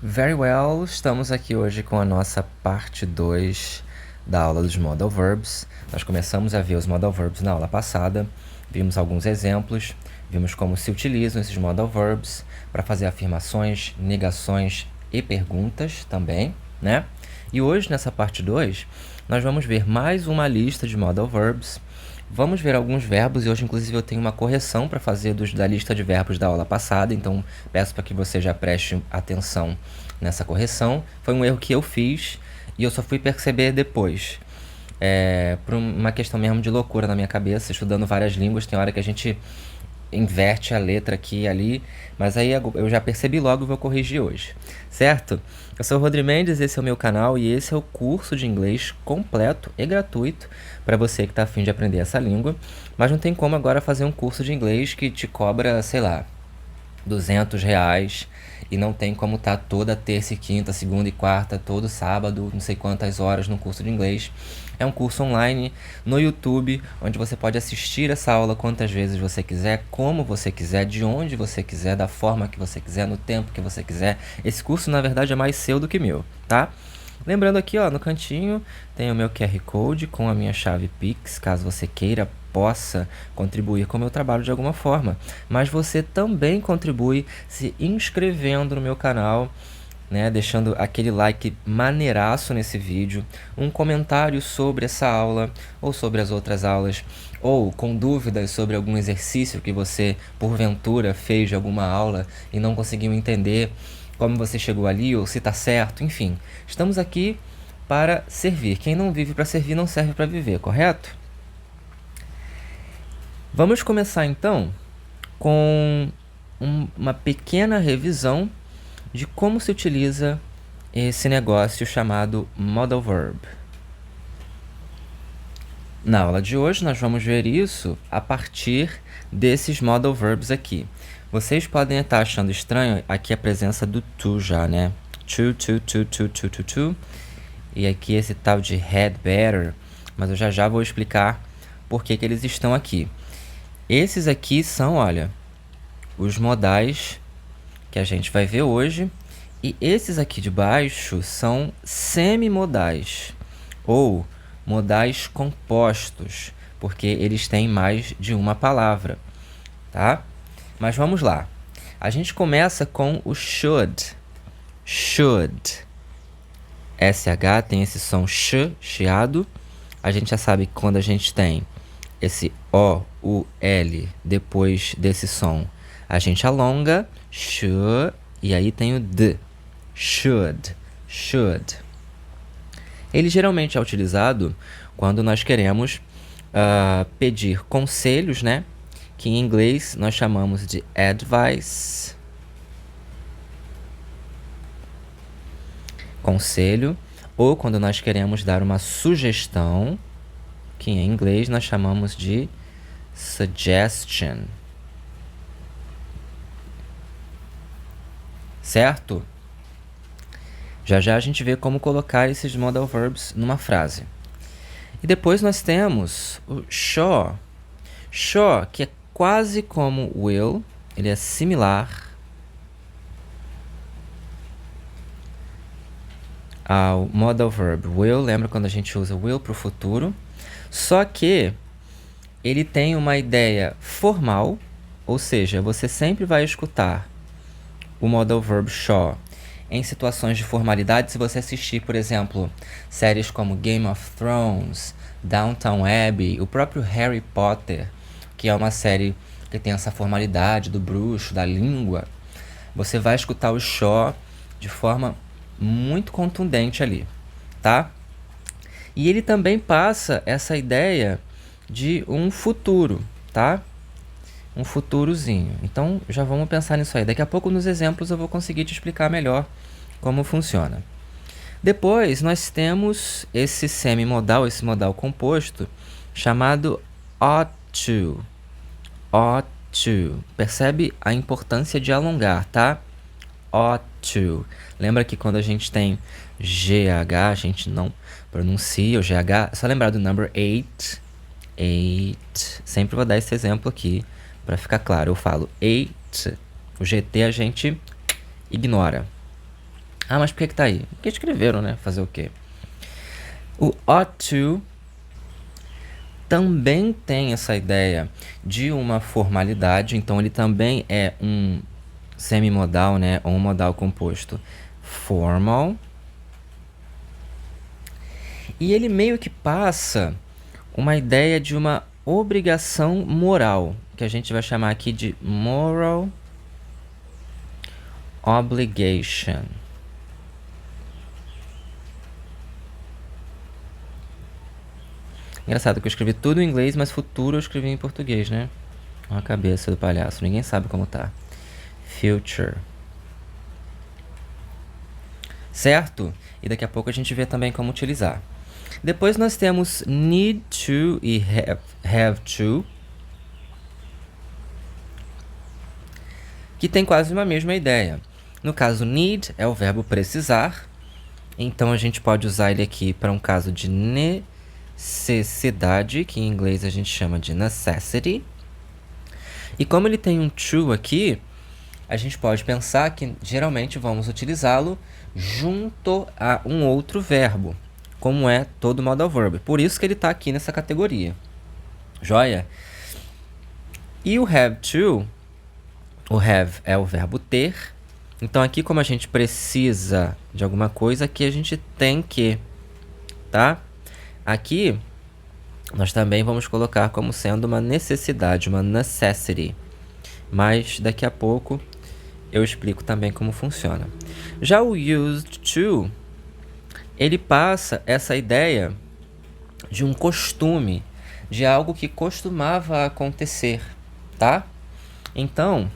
Very well, estamos aqui hoje com a nossa parte 2 da aula dos Modal Verbs. Nós começamos a ver os Modal Verbs na aula passada, vimos alguns exemplos, vimos como se utilizam esses Modal Verbs para fazer afirmações, negações e perguntas também, né? E hoje, nessa parte 2, nós vamos ver mais uma lista de Modal Verbs. Vamos ver alguns verbos e hoje, inclusive, eu tenho uma correção para fazer da lista de verbos da aula passada, então peço para que você já preste atenção nessa correção. Foi um erro que eu fiz e eu só fui perceber depois. Por uma questão mesmo de loucura na minha cabeça, estudando várias línguas, tem hora que a gente inverte a letra aqui e ali, mas aí eu já percebi logo e vou corrigir hoje, certo? Eu sou o Rodrigo Mendes, esse é o meu canal e esse é o curso de inglês completo e gratuito para você que está a fim de aprender essa língua, mas não tem como agora fazer um curso de inglês que te cobra, sei lá, R$200 e não tem como estar toda terça e quinta, segunda e quarta, todo sábado, não sei quantas horas no curso de inglês. É um curso online no YouTube, onde você pode assistir essa aula quantas vezes você quiser, como você quiser, de onde você quiser, da forma que você quiser, no tempo que você quiser. Esse curso, na verdade, é mais seu do que meu, tá? Lembrando aqui, ó, no cantinho tem o meu QR Code com a minha chave Pix, caso você queira, possa contribuir com o meu trabalho de alguma forma. Mas você também contribui se inscrevendo no meu canal, né, deixando aquele like maneiraço nesse vídeo, um comentário sobre essa aula ou sobre as outras aulas, ou com dúvidas sobre algum exercício que você, porventura, fez de alguma aula e não conseguiu entender como você chegou ali ou se está certo, enfim. Estamos aqui para servir. Quem não vive para servir não serve para viver, correto? Vamos começar então com uma pequena revisão de como se utiliza esse negócio chamado Modal Verb. Na aula de hoje nós vamos ver isso a partir desses Modal Verbs aqui. Vocês podem estar achando estranho aqui a presença do to já, né? To. E aqui esse tal de had better, mas eu já vou explicar por que eles estão aqui. Esses aqui são, olha, os modais que a gente vai ver hoje. E esses aqui de baixo são semimodais, ou modais compostos, porque eles têm mais de uma palavra, tá? Mas vamos lá. A gente começa com o should. Should. SH tem esse som chiado. A gente já sabe que quando a gente tem esse O, U, L depois desse som, a gente alonga, should, e aí tem o D. Should. Ele geralmente é utilizado quando nós queremos pedir conselhos, né? Que em inglês nós chamamos de advice. Conselho. Ou quando nós queremos dar uma sugestão, que em inglês nós chamamos de suggestion. Certo? Já a gente vê como colocar esses modal verbs numa frase. E depois nós temos o shall. Shall, que é quase como will, ele é similar ao modal verb will. Lembra quando a gente usa will para o futuro? Só que ele tem uma ideia formal, ou seja, você sempre vai escutar o modal verb shall em situações de formalidade. Se você assistir, por exemplo, séries como Game of Thrones, Downton Abbey, o próprio Harry Potter, que é uma série que tem essa formalidade do bruxo, da língua, você vai escutar o shall de forma muito contundente ali, tá? E ele também passa essa ideia de um futuro, tá? Um futurozinho. Então, já vamos pensar nisso aí. Daqui a pouco, nos exemplos, eu vou conseguir te explicar melhor como funciona. Depois, nós temos esse semimodal, esse modal composto, chamado ought to. Ought to. Percebe a importância de alongar, tá? Ought to. Lembra que quando a gente tem GH, a gente não pronuncia o GH. É só lembrar do number 8. 8. Sempre vou dar esse exemplo aqui para ficar claro. Eu falo 8. O GT a gente ignora. Ah, mas por que tá aí? Porque escreveram, né? Fazer o quê? O ought to também tem essa ideia de uma formalidade, então ele também é um semimodal, né? Ou um modal composto formal. E ele meio que passa uma ideia de uma obrigação moral, que a gente vai chamar aqui de moral obligation. Engraçado que eu escrevi tudo em inglês, mas futuro eu escrevi em português, né? Olha a cabeça do palhaço, ninguém sabe como tá. Future. Certo? E daqui a pouco a gente vê também como utilizar. Depois nós temos need to e have to, que tem quase uma mesma ideia. No caso, need é o verbo precisar, então a gente pode usar ele aqui para um caso de necessidade, que em inglês a gente chama de necessity. E como ele tem um to aqui, a gente pode pensar que geralmente vamos utilizá-lo junto a um outro verbo, como é todo modal verb. Por isso que ele está aqui nessa categoria. Joia? E o have to, o have é o verbo ter. Então aqui, como a gente precisa de alguma coisa, aqui a gente tem que, tá? Aqui nós também vamos colocar como sendo uma necessidade, uma necessity. Mas daqui a pouco eu explico também como funciona. Já o used to, ele passa essa ideia de um costume, de algo que costumava acontecer, tá? Então,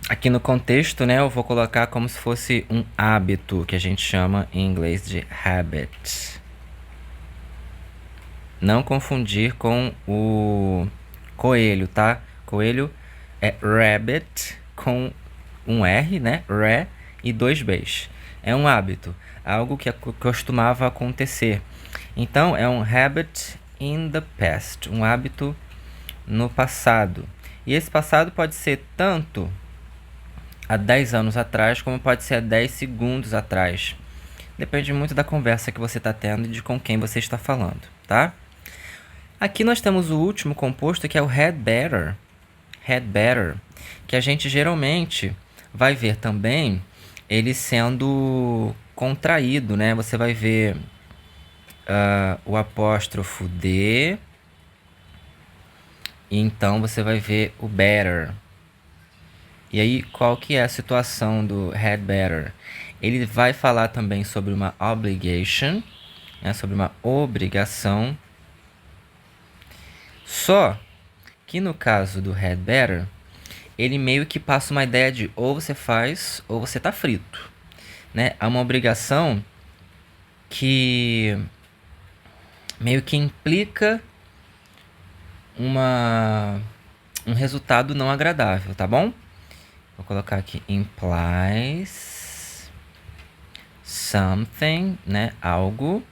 aqui no contexto, né, eu vou colocar como se fosse um hábito, que a gente chama em inglês de habit. Não confundir com o coelho, tá? Coelho é rabbit com um R, né? Re e 2 Bs. É um hábito, algo que costumava acontecer. Então, é um habit in the past, um hábito no passado. E esse passado pode ser tanto há 10 anos atrás, como pode ser há 10 segundos atrás. Depende muito da conversa que você está tendo e de com quem você está falando, tá? Aqui nós temos o último composto, que é o had better. Had better, que a gente geralmente vai ver também ele sendo contraído, né? Você vai ver o apóstrofo D, e então você vai ver o better. E aí, qual que é a situação do had better? Ele vai falar também sobre uma obligation, né? Sobre uma obrigação. Só que no caso do had better, ele meio que passa uma ideia de ou você faz ou você tá frito, né? É uma obrigação que meio que implica um resultado não agradável, tá bom? Vou colocar aqui implies something, né? Algo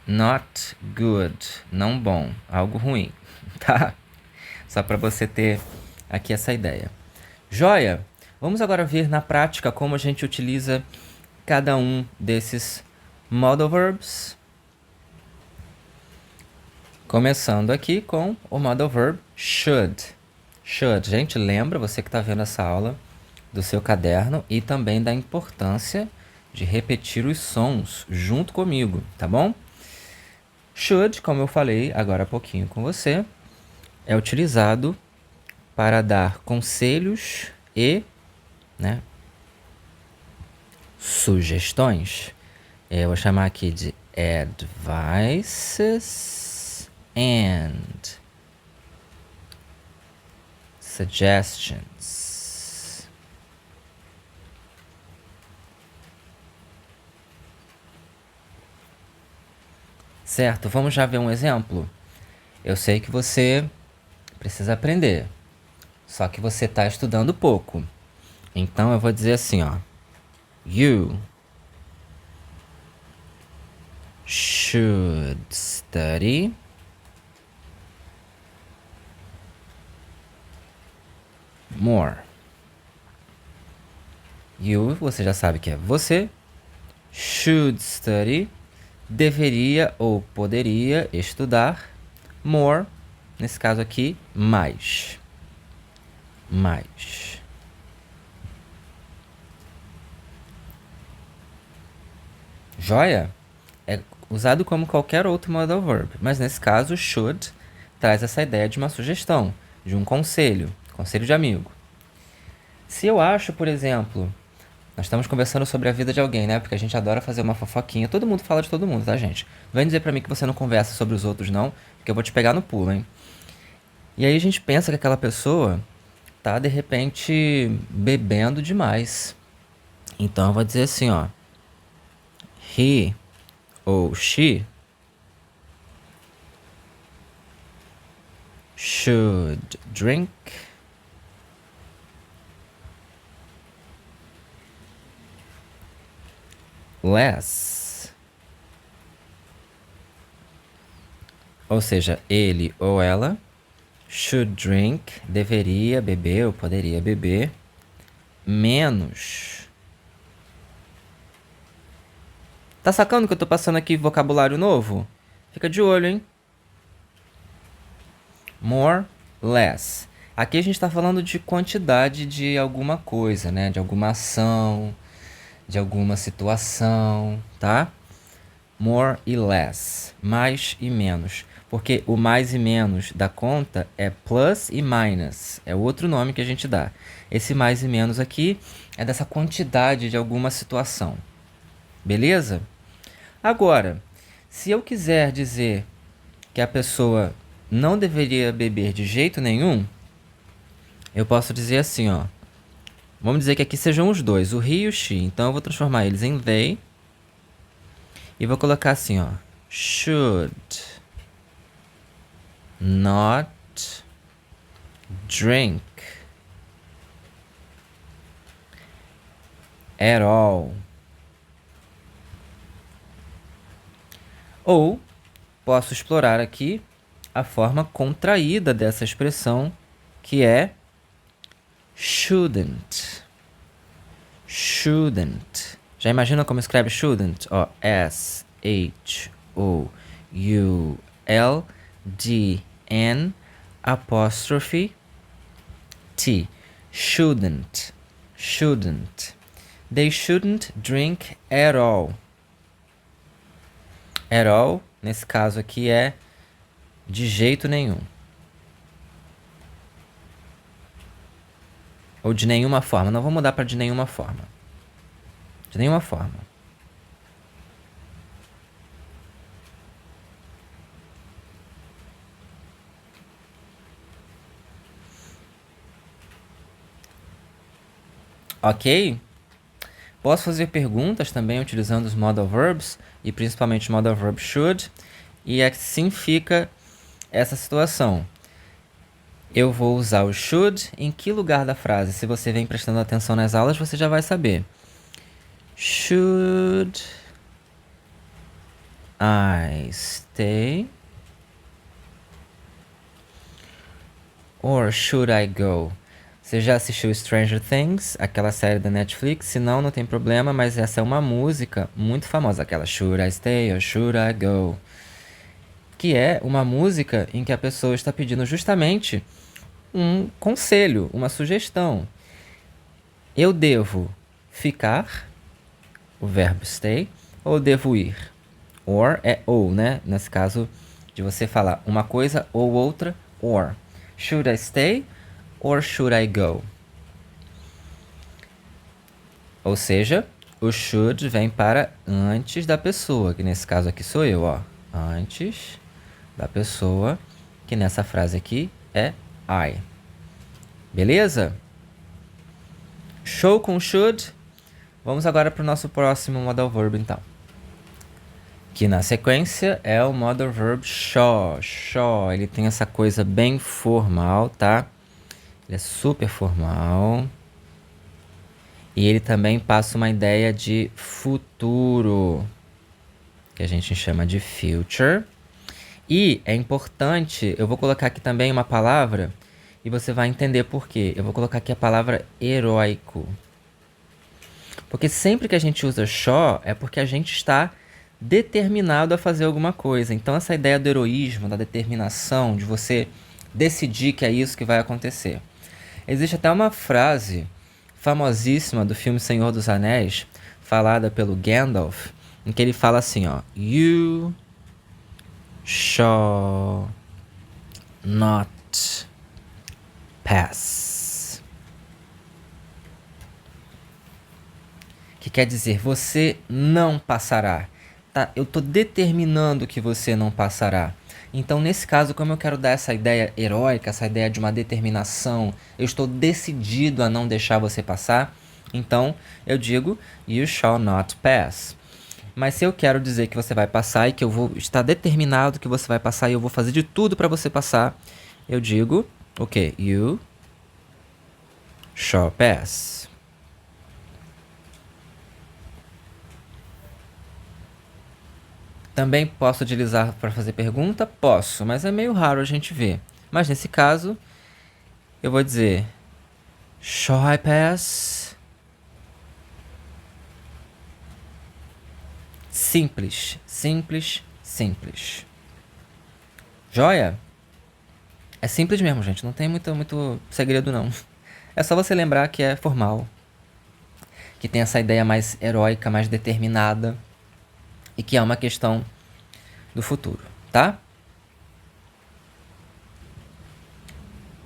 not good, não bom, algo ruim, tá? Só para você ter aqui essa ideia. Joia? Vamos agora ver na prática como a gente utiliza cada um desses modal verbs. Começando aqui com o modal verb should. Should. Gente, lembra, você que está vendo essa aula, do seu caderno e também da importância de repetir os sons junto comigo, tá bom? Should, como eu falei agora há pouquinho com você, é utilizado para dar conselhos e, né, sugestões. Eu vou chamar aqui de advices and suggestions. Certo, vamos já ver um exemplo? Eu sei que você precisa aprender, só que você está estudando pouco. Então eu vou dizer assim, ó. You should study more. You, você já sabe que é você. Should study, deveria ou poderia estudar. More, nesse caso aqui, mais. Mais. Joia? É usado como qualquer outro modal verb, mas nesse caso, should traz essa ideia de uma sugestão, de um conselho, conselho de amigo. Se eu acho, por exemplo, nós estamos conversando sobre a vida de alguém, né? Porque a gente adora fazer uma fofoquinha. Todo mundo fala de todo mundo, tá, gente? Não vem dizer pra mim que você não conversa sobre os outros, não, porque eu vou te pegar no pulo, hein? E aí a gente pensa que aquela pessoa tá, de repente, bebendo demais. Então eu vou dizer assim, ó. He ou she should drink less. Ou seja, ele ou ela should drink, deveria beber ou poderia beber menos. Tá sacando que eu tô passando aqui vocabulário novo? Fica de olho, hein? More, less. Aqui a gente está falando de quantidade de alguma coisa, né? De alguma ação, de alguma situação, tá? More e less. Mais e menos. Porque o mais e menos da conta é plus e minus. É outro nome que a gente dá. Esse mais e menos aqui é dessa quantidade de alguma situação. Beleza? Agora, se eu quiser dizer que a pessoa não deveria beber de jeito nenhum, eu posso dizer assim, ó. Vamos dizer que aqui sejam os dois, o he e o she. Então eu vou transformar eles em they. E vou colocar assim, ó. Should not drink at all. Ou posso explorar aqui a forma contraída dessa expressão, que é shouldn't. Shouldn't. Já imagina como escreve shouldn't? Ó, S-H-O-U-L-D-N apóstrofe T. Shouldn't. Shouldn't. They shouldn't drink at all. At all, nesse caso aqui, é de jeito nenhum. Ou de nenhuma forma. Não vou mudar para de nenhuma forma. De nenhuma forma. Ok? Posso fazer perguntas também utilizando os modal verbs e principalmente o modal verb should. E assim fica essa situação. Eu vou usar o should em que lugar da frase? Se você vem prestando atenção nas aulas, você já vai saber. Should I stay? Or should I go? Você já assistiu Stranger Things, aquela série da Netflix? Se não, não tem problema, mas essa é uma música muito famosa, aquela Should I Stay or Should I Go? Que é uma música em que a pessoa está pedindo justamente um conselho, uma sugestão. Eu devo ficar, o verbo stay, ou devo ir? Or é ou, né? Nesse caso de você falar uma coisa ou outra, or. Should I stay or should I go? Ou seja, o should vem para antes da pessoa, que nesse caso aqui sou eu, ó. Antes da pessoa, que nessa frase aqui é I. Beleza? Show com should. Vamos agora para o nosso próximo modal verb, então. Que na sequência é o modal verb shaw. Shaw, ele tem essa coisa bem formal, tá? Ele é super formal. E ele também passa uma ideia de futuro, que a gente chama de future. E é importante, eu vou colocar aqui também uma palavra e você vai entender por quê. Eu vou colocar aqui a palavra heróico. Porque sempre que a gente usa shall é porque a gente está determinado a fazer alguma coisa. Então essa ideia do heroísmo, da determinação, de você decidir que é isso que vai acontecer. Existe até uma frase famosíssima do filme Senhor dos Anéis, falada pelo Gandalf, em que ele fala assim, ó, You shall not pass. Que quer dizer, você não passará. Tá? Eu estou determinando que você não passará. Então, nesse caso, como eu quero dar essa ideia heróica, essa ideia de uma determinação, eu estou decidido a não deixar você passar, então eu digo, You shall not pass. Mas se eu quero dizer que você vai passar e que eu vou estar determinado que você vai passar e eu vou fazer de tudo para você passar, eu digo, ok, You shall pass. Também posso utilizar para fazer pergunta? Posso, mas é meio raro a gente ver. Mas nesse caso, eu vou dizer Shall I pass? Simples, simples, simples. Joia? É simples mesmo, gente. Não tem muito segredo, não. É só você lembrar que é formal. Que tem essa ideia mais heróica, mais determinada. E que é uma questão do futuro, tá?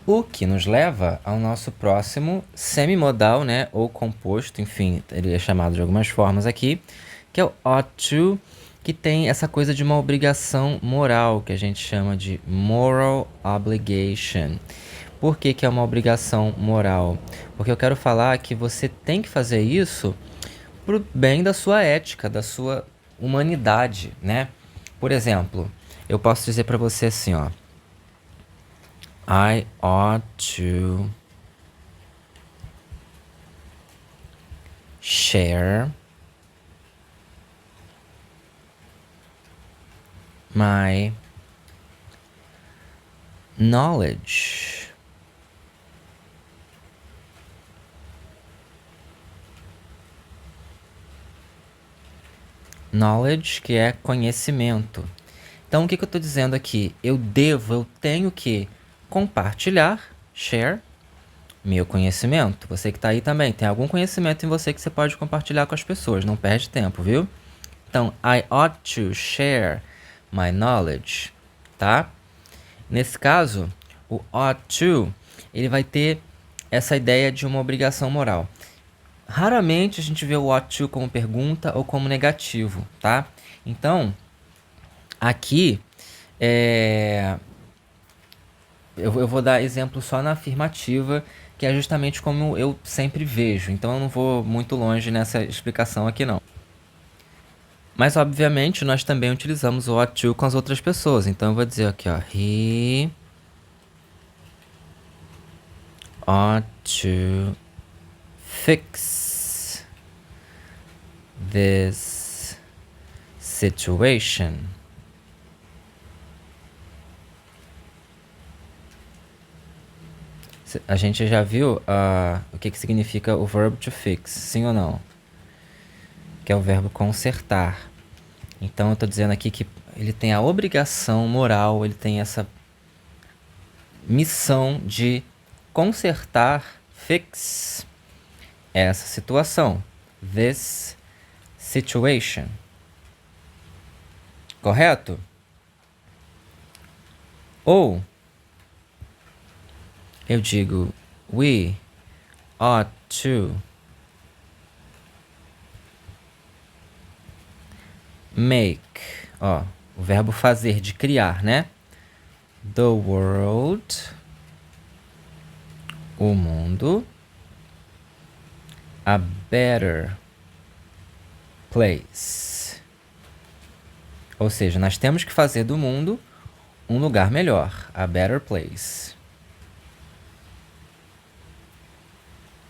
O que nos leva ao nosso próximo semimodal, né? Ou composto, enfim, ele é chamado de algumas formas aqui, que é o ought to, que tem essa coisa de uma obrigação moral, que a gente chama de moral obligation. Por que é uma obrigação moral? Porque eu quero falar que você tem que fazer isso pro bem da sua ética, da sua humanidade, né? Por exemplo, eu posso dizer para você assim, ó. I ought to share my knowledge. Knowledge, que é conhecimento. Então, o que eu estou dizendo aqui? Eu tenho que compartilhar, share, meu conhecimento. Você que está aí também, tem algum conhecimento em você que você pode compartilhar com as pessoas. Não perde tempo, viu? Então, I ought to share my knowledge, tá? Nesse caso, o ought to, ele vai ter essa ideia de uma obrigação moral. Raramente a gente vê o ought to como pergunta ou como negativo, tá? Então, aqui, eu vou dar exemplo só na afirmativa, que é justamente como eu sempre vejo. Então, eu não vou muito longe nessa explicação aqui, não. Mas, obviamente, nós também utilizamos o ought to com as outras pessoas. Então, eu vou dizer aqui, ó. He ought to fix this situation. A gente já viu o que significa o verbo to fix, sim ou não? Que é o verbo consertar. Então eu estou dizendo aqui que ele tem a obrigação moral, ele tem essa missão de consertar, fix, essa situação. This situation. Correto? Ou eu digo we ought to make, ó, o verbo fazer, de criar, né? The world, o mundo, a better place. Ou seja, nós temos que fazer do mundo um lugar melhor, a better place.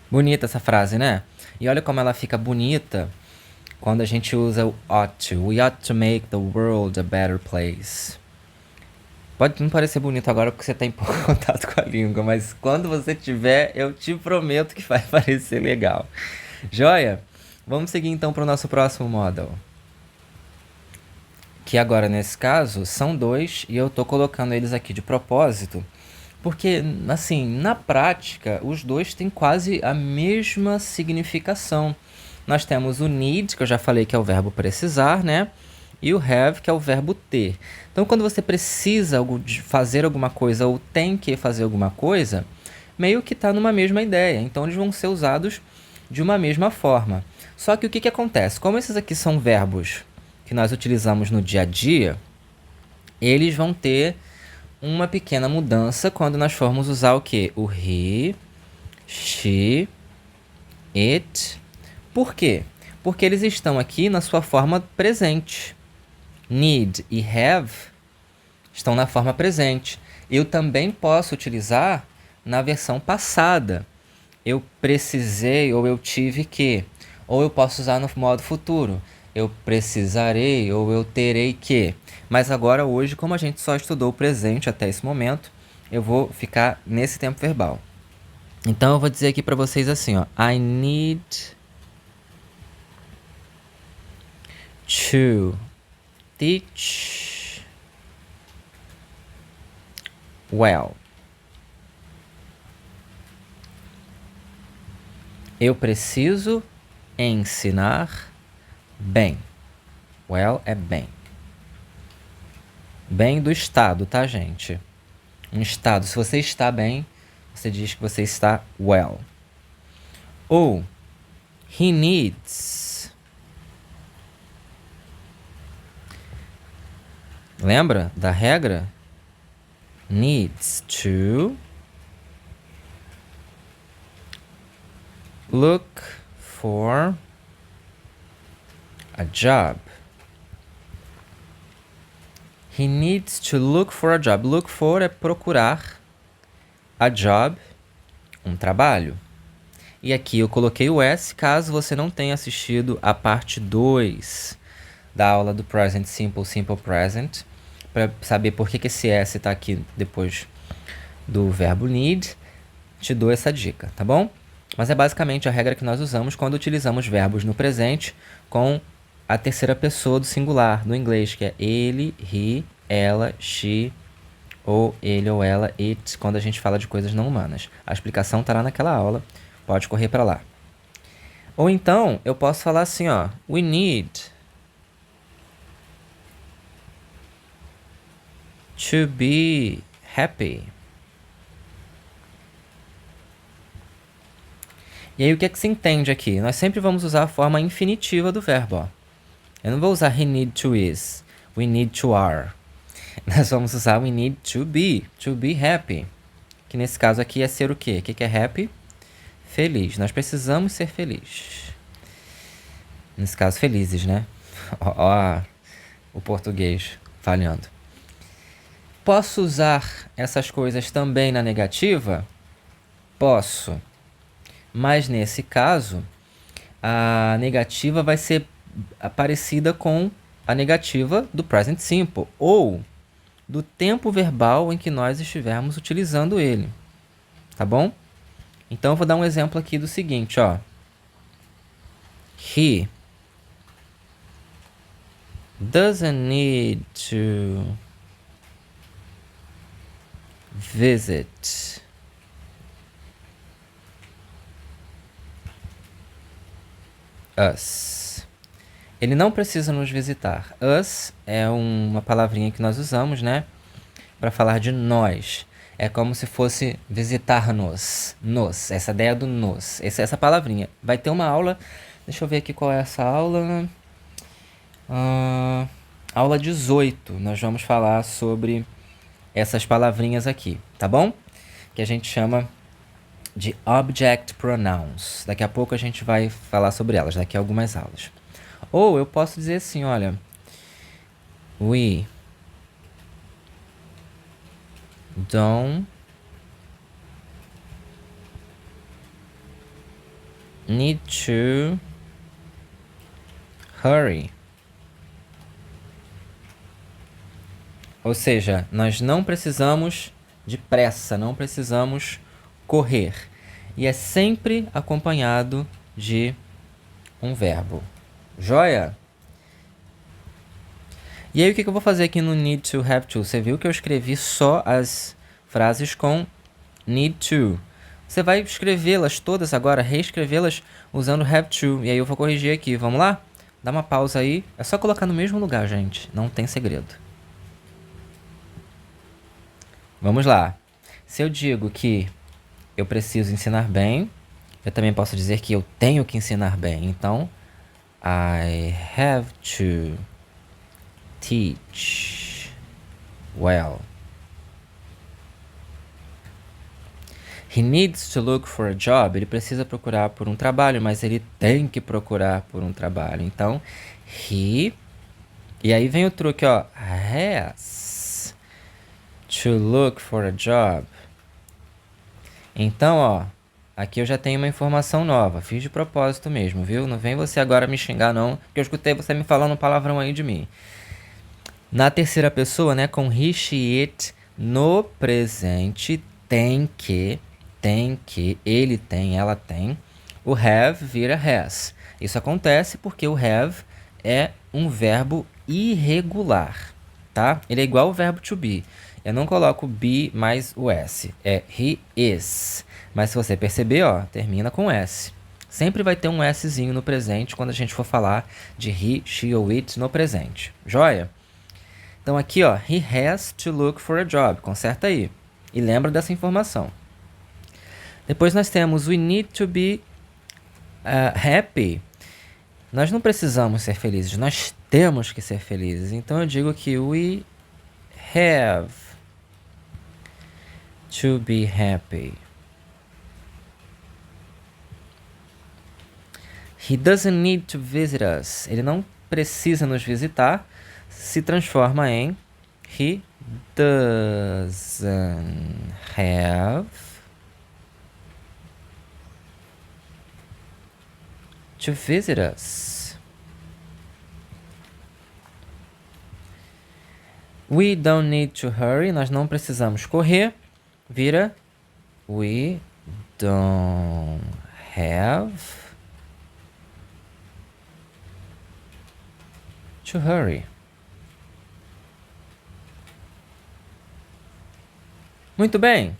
Bonita essa frase, né? E olha como ela fica bonita quando a gente usa o ought to. We ought to make the world a better place. Pode não parecer bonito agora porque você está em pouco contato com a língua, mas quando você tiver, eu te prometo que vai parecer legal. Joia? Vamos seguir então para o nosso próximo model. Que agora, nesse caso, são dois e eu estou colocando eles aqui de propósito. Porque, assim, na prática, os dois têm quase a mesma significação. Nós temos o need, que eu já falei que é o verbo precisar, né? E o have, que é o verbo ter. Então, quando você precisa de fazer alguma coisa ou tem que fazer alguma coisa, meio que está numa mesma ideia. Então, eles vão ser usados de uma mesma forma. Só que o que acontece? Como esses aqui são verbos que nós utilizamos no dia a dia, eles vão ter uma pequena mudança quando nós formos usar o quê? O he, she, it. Por quê? Porque eles estão aqui na sua forma presente. Need e have estão na forma presente. Eu também posso utilizar na versão passada. Eu precisei ou eu tive que. Ou eu posso usar no modo futuro. Eu precisarei ou eu terei que. Mas agora, hoje, como a gente só estudou o presente até esse momento, eu vou ficar nesse tempo verbal. Então, eu vou dizer aqui para vocês assim, ó. I need to teach well. Eu preciso ensinar bem. Well é bem. Bem do estado, tá, gente? Um estado. Se você está bem, você diz que você está well. Ou, he needs. Lembra da regra? Needs to look for a job. He needs to look for a job. Look for é procurar. A job, um trabalho. E aqui eu coloquei o S, caso você não tenha assistido a parte 2 da aula do Present Simple, Simple Present, para saber por que esse S está aqui depois do verbo need, te dou essa dica, tá bom? Mas é basicamente a regra que nós usamos quando utilizamos verbos no presente com a terceira pessoa do singular, no inglês, que é ele, he, ela, she, ou ele ou ela, it, quando a gente fala de coisas não humanas. A explicação está lá naquela aula, pode correr para lá. Ou então, eu posso falar assim, ó, we need to be happy. E aí, o que é que se entende aqui? Nós sempre vamos usar a forma infinitiva do verbo, ó. Eu não vou usar he need to is, we need to are. Nós vamos usar we need to be happy. Que nesse caso aqui é ser o quê? O que é happy? Feliz. Nós precisamos ser felizes. Nesse caso, felizes, né? Ó, o português falhando. Posso usar essas coisas também na negativa? Posso. Mas nesse caso, a negativa vai ser parecida com a negativa do present simple ou do tempo verbal em que nós estivermos utilizando ele. Tá bom? Então, eu vou dar um exemplo aqui do seguinte, ó. He doesn't need to visit us. Ele não precisa nos visitar. Us é uma palavrinha que nós usamos, né? Para falar de nós. É como se fosse visitar-nos. Nos. Essa ideia do nos. Essa palavrinha. Vai ter uma aula. Deixa eu ver aqui qual é essa aula. Aula 18. Nós vamos falar sobre essas palavrinhas aqui. Tá bom? Que a gente chama de object pronouns. Daqui a pouco a gente vai falar sobre elas. Daqui a algumas aulas. Ou eu posso dizer assim, olha. We don't need to hurry. Ou seja, nós não precisamos de pressa, não precisamos correr. E é sempre acompanhado de um verbo. Joia? E aí, o que eu vou fazer aqui no need to, have to? Você viu que eu escrevi só as frases com need to. Você vai escrevê-las todas agora, reescrevê-las usando have to. E aí eu vou corrigir aqui. Vamos lá? Dá uma pausa aí. É só colocar no mesmo lugar, gente. Não tem segredo. Vamos lá. Se eu digo que eu preciso ensinar bem, eu também posso dizer que eu tenho que ensinar bem. Então, I have to teach well. He needs to look for a job. Ele precisa procurar por um trabalho, mas ele tem que procurar por um trabalho. Então, he... E aí vem o truque, ó. Has to look for a job. Então, ó. Aqui eu já tenho uma informação nova. Fiz de propósito mesmo, viu? Não vem você agora me xingar, não. Que eu escutei você me falando um palavrão aí de mim. Na terceira pessoa, né? Com he, she, it. No presente, tem que, ele tem, ela tem. O have vira has. Isso acontece porque o have é um verbo irregular, tá? Ele é igual ao verbo to be. Eu não coloco be mais o s. É he is. Mas se você perceber, ó, termina com s. Sempre vai ter um szinho no presente quando a gente for falar de he, she ou it no presente. Joia? Então aqui, ó, he has to look for a job. Conserta aí. E lembra dessa informação. Depois nós temos we need to be happy. Nós não precisamos ser felizes, nós temos que ser felizes. Então eu digo que we have to be happy. He doesn't need to visit us. Ele não precisa nos visitar. Se transforma em he doesn't have to visit us. We don't need to hurry. Nós não precisamos correr. Vira we don't have to hurry. Muito bem.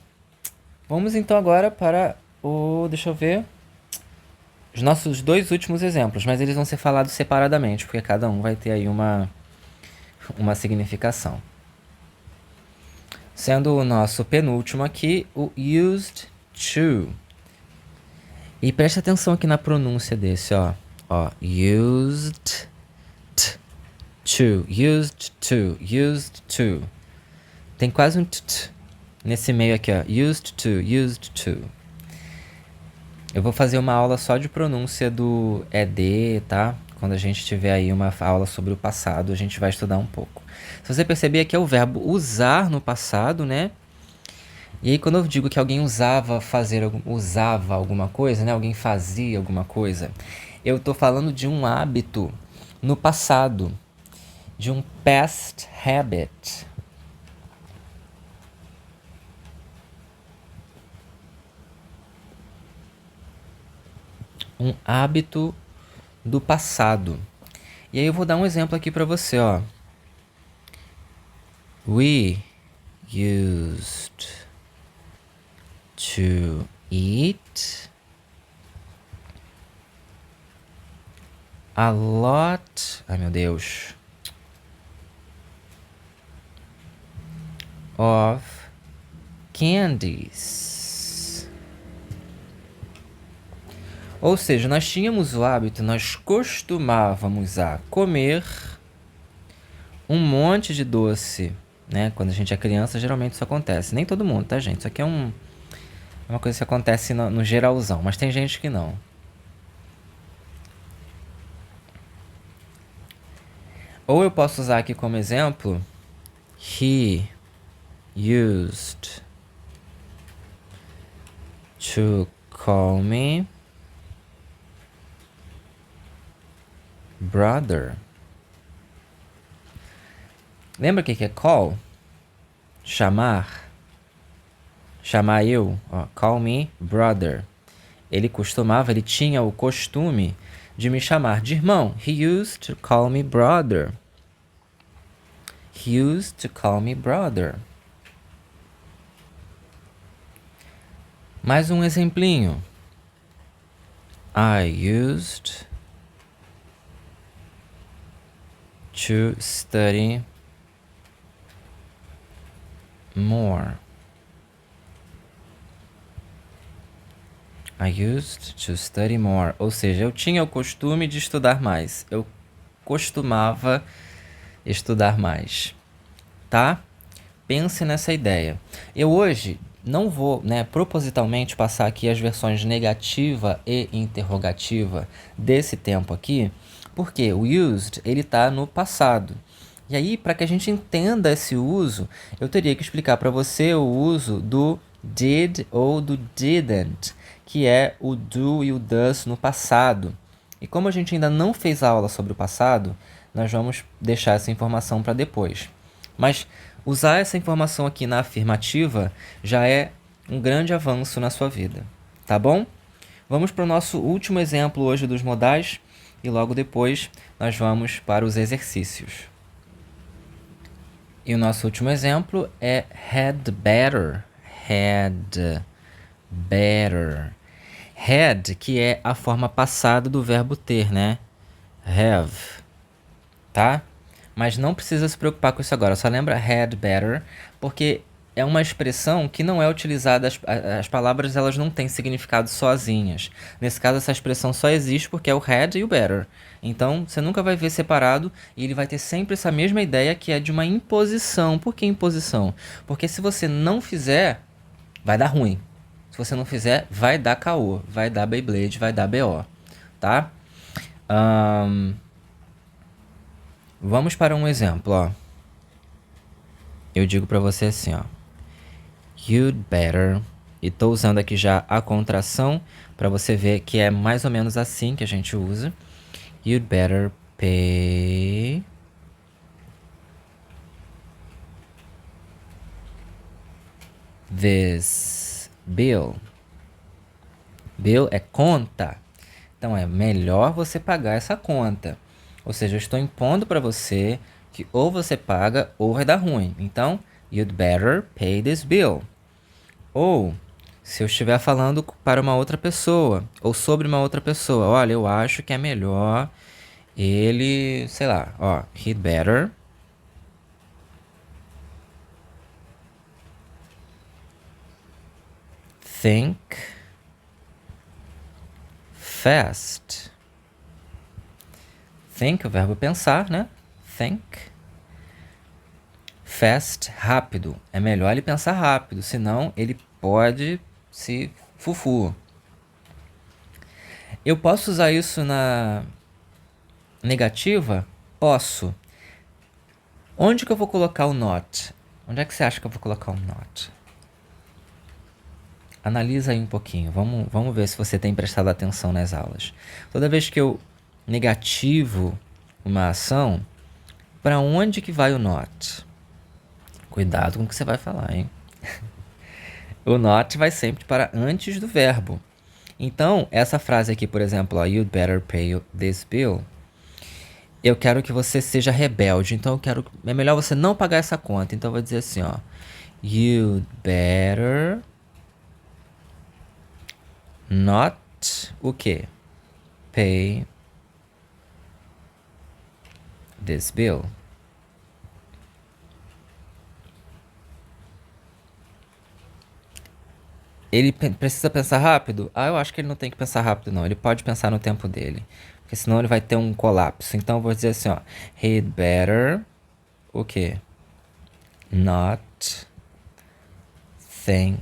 Vamos então agora para o... Deixa eu ver. Os nossos dois últimos exemplos, mas eles vão ser falados separadamente, porque cada um vai ter aí uma significação. Sendo o nosso penúltimo aqui, o used to. E preste atenção aqui na pronúncia desse, ó. Ó, used to, used to, used to. Tem quase um t nesse meio aqui, ó. Used to. Eu vou fazer uma aula só de pronúncia do ED, tá? Quando a gente tiver aí uma aula sobre o passado, a gente vai estudar um pouco. Se você perceber, aqui é o verbo usar no passado, né? E aí, quando eu digo que alguém usava alguma coisa, né? Alguém fazia alguma coisa, eu tô falando de um hábito no passado, de um past habit. Um hábito do passado. E aí eu vou dar um exemplo aqui para você, ó. We used to eat a lot... Ai, meu Deus. Of candies. Ou seja, nós tínhamos o hábito, nós costumávamos a comer um monte de doce, né? Quando a gente é criança, geralmente isso acontece. Nem todo mundo, tá, gente? Isso aqui é uma coisa que acontece no geralzão, mas tem gente que não. Ou eu posso usar aqui como exemplo, he used to call me brother. Lembra o que é call? Chamar. Chamar eu. Ó, call me brother. Ele costumava, ele tinha o costume de me chamar de irmão. He used to call me brother. He used to call me brother. Mais um exemplinho. I used to study more. I used to study more. Ou seja, eu tinha o costume de estudar mais. Eu costumava estudar mais. Tá? Pense nessa ideia. Eu hoje não vou, propositalmente passar aqui as versões negativa e interrogativa desse tempo aqui, porque o used, ele tá no passado. E aí, para que a gente entenda esse uso, eu teria que explicar para você o uso do did ou do didn't, que é o do e o does no passado. E como a gente ainda não fez a aula sobre o passado, nós vamos deixar essa informação para depois. Mas usar essa informação aqui na afirmativa já é um grande avanço na sua vida, tá bom? Vamos para o nosso último exemplo hoje dos modais e logo depois nós vamos para os exercícios. E o nosso último exemplo é had better. Had better. Had, que é a forma passada do verbo ter, né? Have. Tá? Mas não precisa se preocupar com isso agora. Só lembra had better, porque é uma expressão que não é utilizada, as palavras elas não têm significado sozinhas. Nesse caso, essa expressão só existe porque é o had e o better. Então, você nunca vai ver separado e ele vai ter sempre essa mesma ideia que é de uma imposição. Por que imposição? Porque se você não fizer, vai dar ruim. Se você não fizer, vai dar caô, vai dar Beyblade, vai dar BO, tá? Vamos para um exemplo, ó. Eu digo para você assim, ó. You'd better. E tô usando aqui já a contração para você ver que é mais ou menos assim que a gente usa. You'd better pay this bill. Bill é conta. Então é melhor você pagar essa conta. Ou seja, eu estou impondo para você que ou você paga ou vai dar ruim. Então, you'd better pay this bill. Ou, se eu estiver falando para uma outra pessoa, ou sobre uma outra pessoa, olha, eu acho que é melhor ele, sei lá, ó, he'd better think fast. Think, o verbo pensar, né? Think. Fast, rápido. É melhor ele pensar rápido, senão ele pode se fufu. Eu posso usar isso na negativa? Posso. Onde que eu vou colocar o not? Onde é que você acha que eu vou colocar o not? Analisa aí um pouquinho. Vamos ver se você tem prestado atenção nas aulas. Toda vez que eu negativo uma ação, para onde que vai o not? Cuidado com o que você vai falar, hein? O not vai sempre para antes do verbo. Então, essa frase aqui, por exemplo, ó, you'd better pay this bill. Eu quero que você seja rebelde. Então, é melhor você não pagar essa conta. Então, eu vou dizer assim, ó. You'd better not o quê? Pay this bill. Ele precisa pensar rápido? Ah, eu acho que ele não tem que pensar rápido, não. Ele pode pensar no tempo dele. Porque senão ele vai ter um colapso. Então, eu vou dizer assim, ó. He'd better o quê? Not think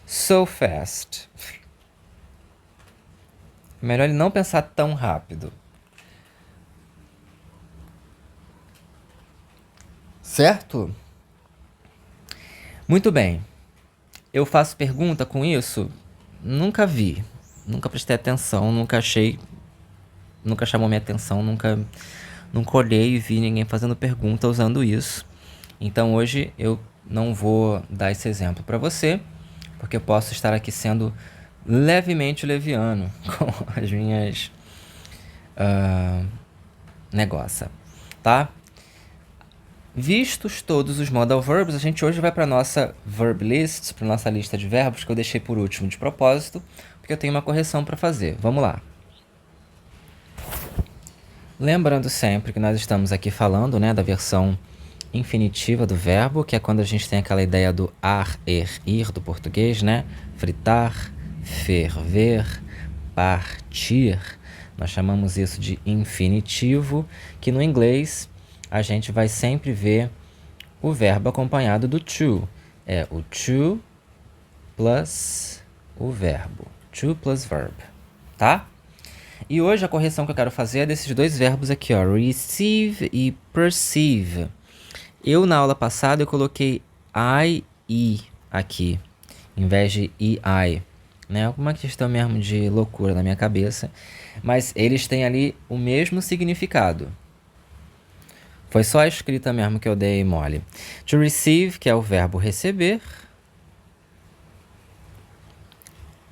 so fast. Melhor ele não pensar tão rápido. Certo? Muito bem. Eu faço pergunta com isso? Nunca vi. Nunca prestei atenção, nunca achei. Nunca chamou minha atenção, nunca olhei e vi ninguém fazendo pergunta usando isso. Então hoje eu não vou dar esse exemplo para você. porque eu posso estar aqui sendo levemente leviano com as minhas negócio, tá? Vistos todos os modal verbs, a gente hoje vai para nossa verb list, para nossa lista de verbos, que eu deixei por último de propósito, porque eu tenho uma correção para fazer. Vamos lá. Lembrando sempre que nós estamos aqui falando, né, da versão infinitiva do verbo, que é quando a gente tem aquela ideia do ar, ir do português, né? Fritar, ferver, partir. Nós chamamos isso de infinitivo, que no inglês a gente vai sempre ver o verbo acompanhado do to. É o to plus o verbo. To plus verb, tá? E hoje a correção que eu quero fazer é desses dois verbos aqui, ó, receive e perceive. Eu, na aula passada, eu coloquei I aqui, em vez de EI, né? Uma questão mesmo de loucura na minha cabeça. Mas eles têm ali o mesmo significado. Foi só a escrita mesmo que eu dei mole. To receive, que é o verbo receber.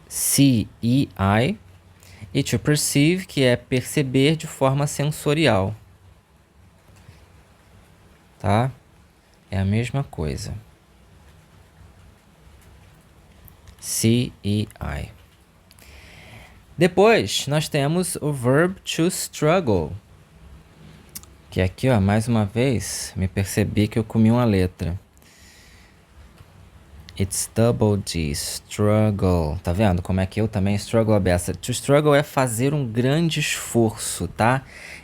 C-E-I. E to perceive, que é perceber de forma sensorial. Tá? É a mesma coisa. C-E-I. Depois, nós temos o verb to struggle. Que aqui, ó, mais uma vez, me percebi que eu comi uma letra. It's double D, struggle. Tá vendo como é que eu também struggle a beça? To struggle é fazer um grande esforço, tá?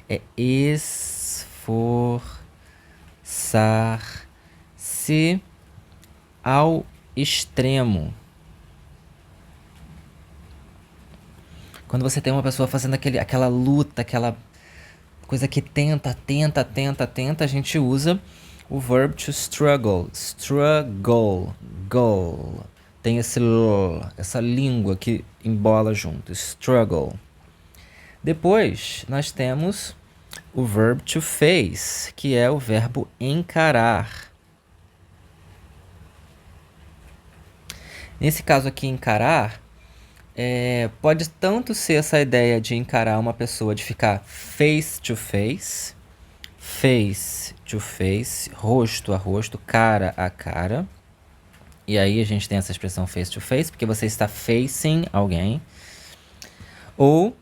É esforçar-se ao extremo. Quando você tem uma pessoa fazendo aquela luta, aquela coisa que tenta, a gente usa o verb to struggle. Struggle. Goal. Tem essa língua que embola junto. Struggle. Depois, nós temos o verb to face, que é o verbo encarar. Nesse caso aqui, encarar, pode tanto ser essa ideia de encarar uma pessoa, de ficar face to face, rosto a rosto, cara a cara. E aí a gente tem essa expressão face to face, porque você está facing alguém. Ou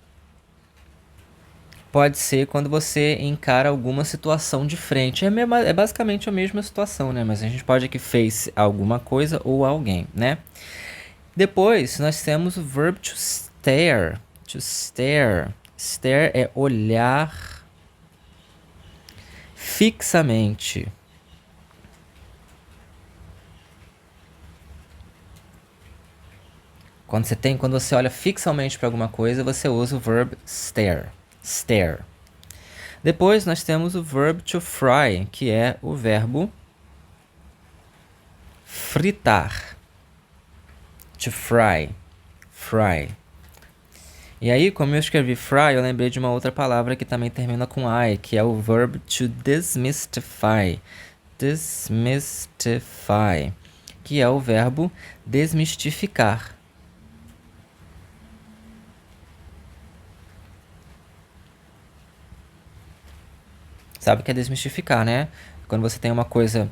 pode ser quando você encara alguma situação de frente. É basicamente a mesma situação, né? Mas a gente pode aqui face alguma coisa ou alguém, né? Depois, nós temos o verb to stare. To stare. Stare é olhar fixamente. Quando você olha fixamente para alguma coisa, você usa o verb stare. Stare. Depois, nós temos o verb to fry, que é o verbo fritar. To fry. Fry. E aí, como eu escrevi fry, eu lembrei de uma outra palavra que também termina com I, que é o verb to demystify. Demystify. Que é o verbo desmistificar. Sabe o que é desmistificar, né? Quando você tem uma coisa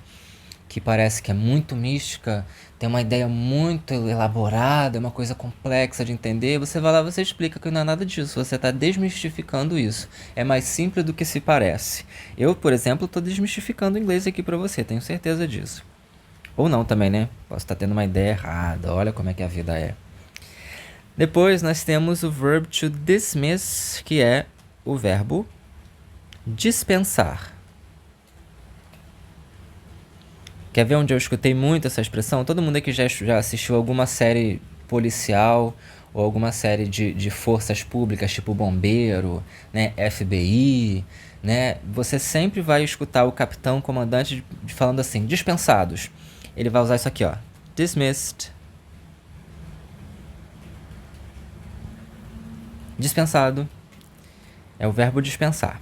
que parece que é muito mística, tem uma ideia muito elaborada, uma coisa complexa de entender, você vai lá e você explica que não é nada disso, você está desmistificando isso. É mais simples do que se parece. Eu, por exemplo, estou desmistificando o inglês aqui para você, tenho certeza disso. Ou não também, né? Posso estar tendo uma ideia errada, olha como é que a vida é. Depois nós temos o verb to dismiss, que é o verbo dispensar. Quer ver onde eu escutei muito essa expressão? Todo mundo aqui já assistiu alguma série policial ou alguma série de forças públicas, tipo bombeiro, né, FBI, né? Você sempre vai escutar o capitão, comandante falando assim, dispensados. Ele vai usar isso aqui, ó, dismissed. Dispensado é o verbo dispensar.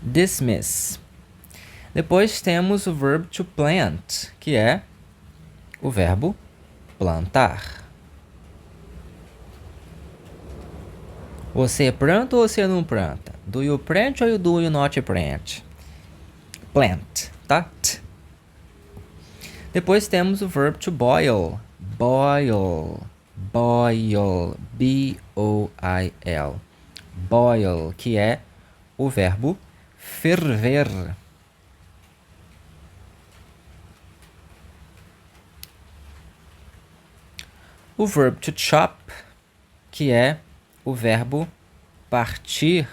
Dismiss. Depois temos o verb to plant, que é o verbo plantar. Você planta ou você não planta? Do you plant or do you not plant? Plant, tá? Depois temos o verbo to boil. Boil. Boil. B-O-I-L. Boil, que é o verbo ferver. O verbo to chop, que é o verbo partir,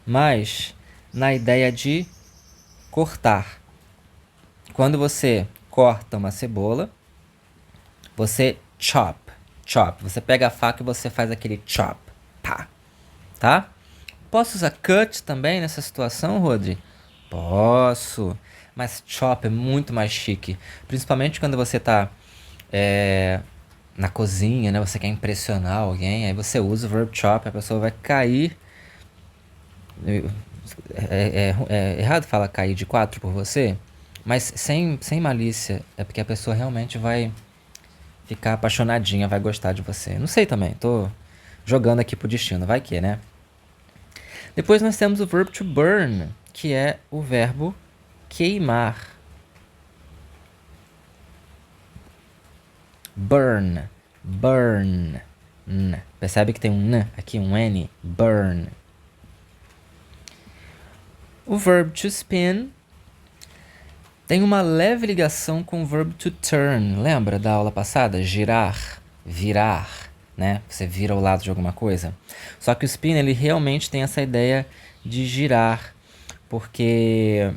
mas na ideia de cortar. Quando você corta uma cebola, você chop. Você pega a faca e você faz aquele chop. Pá. Tá? Posso usar cut também nessa situação, Rodri? Posso. Mas chop é muito mais chique. Principalmente quando você tá na cozinha, né? Você quer impressionar alguém, aí você usa o verb chop, a pessoa vai cair. É errado falar cair de 4 por você, mas sem malícia. É porque a pessoa realmente vai ficar apaixonadinha, vai gostar de você. Não sei também, tô jogando aqui pro destino, vai que, né? Depois nós temos o verbo to burn, que é o verbo queimar. Burn. Burn. Percebe que tem um N aqui, um N. Burn. O verbo to spin tem uma leve ligação com o verbo to turn. Lembra da aula passada? Girar, virar, né? Você vira ao lado de alguma coisa. Só que o spin, ele realmente tem essa ideia de girar. Porque,